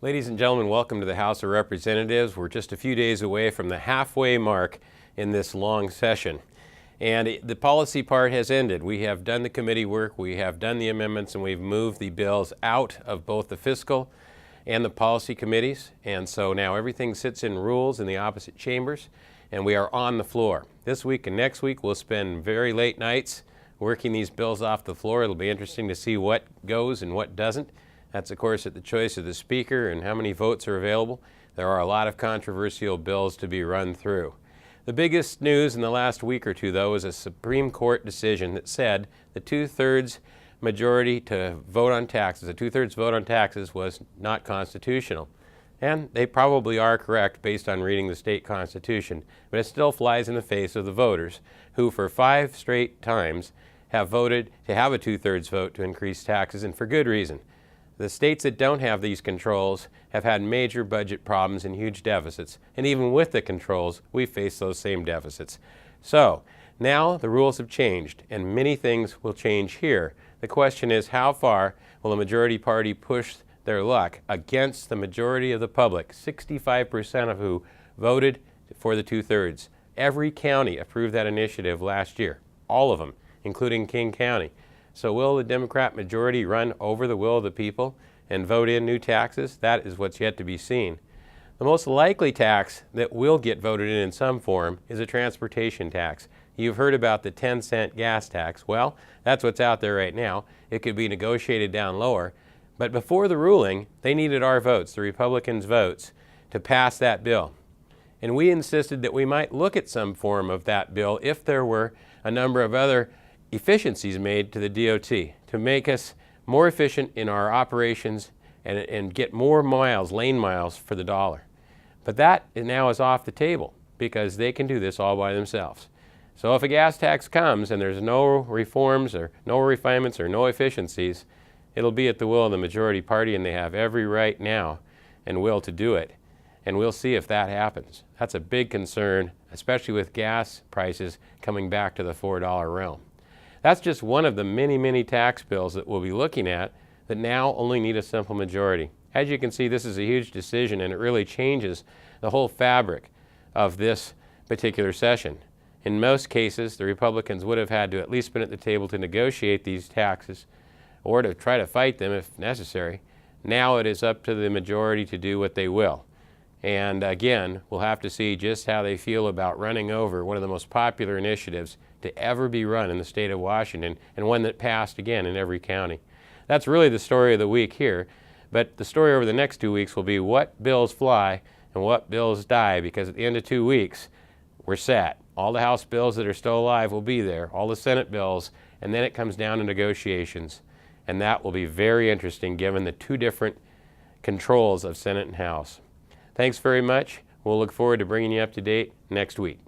Ladies and gentlemen, welcome to the House of Representatives. We're just a few days away from the halfway mark in this long session. And the policy part has ended. We have done the committee work, we have done the amendments, and we've moved the bills out of both the fiscal and the policy committees. And so now everything sits in rules in the opposite chambers, and we are on the floor. This week and next week, we'll spend very late nights working these bills off the floor. It'll be interesting to see what goes and what doesn't. That's, of course, at the choice of the Speaker and how many votes are available. There are a lot of controversial bills to be run through. The biggest news in the last week or two, though, is a Supreme Court decision that said the two-thirds majority to vote on taxes, a two-thirds vote on taxes was not constitutional. And they probably are correct based on reading the state constitution, but it still flies in the face of the voters who for 5 straight times have voted to have a two-thirds vote to increase taxes, and for good reason. The states that don't have these controls have had major budget problems and huge deficits, and even with the controls, we face those same deficits. So now the rules have changed, and many things will change here. The question is, how far will the majority party push their luck against the majority of the public, 65% of who voted for the two-thirds? Every county approved that initiative last year, all of them, including King County. So will the Democrat majority run over the will of the people and vote in new taxes? That is what's yet to be seen. The most likely tax that will get voted in some form is a transportation tax. You've heard about the 10-cent gas tax. Well, that's what's out there right now. It could be negotiated down lower. But before the ruling, they needed our votes, the Republicans' votes, to pass that bill. And we insisted that we might look at some form of that bill if there were a number of other efficiencies made to the DOT to make us more efficient in our operations and get more miles, lane miles for the dollar. But that now is off the table because they can do this all by themselves. So if a gas tax comes and there's no reforms or no refinements or no efficiencies, it'll be at the will of the majority party, and they have every right now and will to do it. And we'll see if that happens. That's a big concern, especially with gas prices coming back to the $4 realm. That's just one of the many, many tax bills that we'll be looking at that now only need a simple majority. As you can see, this is a huge decision, and it really changes the whole fabric of this particular session. In most cases, the Republicans would have had to at least been at the table to negotiate these taxes or to try to fight them if necessary. Now it is up to the majority to do what they will. And again, we'll have to see just how they feel about running over one of the most popular initiatives to ever be run in the state of Washington, and one that passed again in every county. That's really the story of the week here, but the story over the next 2 weeks will be what bills fly and what bills die, because at the end of 2 weeks, we're set. All the House bills that are still alive will be there, all the Senate bills, and then it comes down to negotiations. And that will be very interesting given the 2 different controls of Senate and House. Thanks very much. We'll look forward to bringing you up to date next week.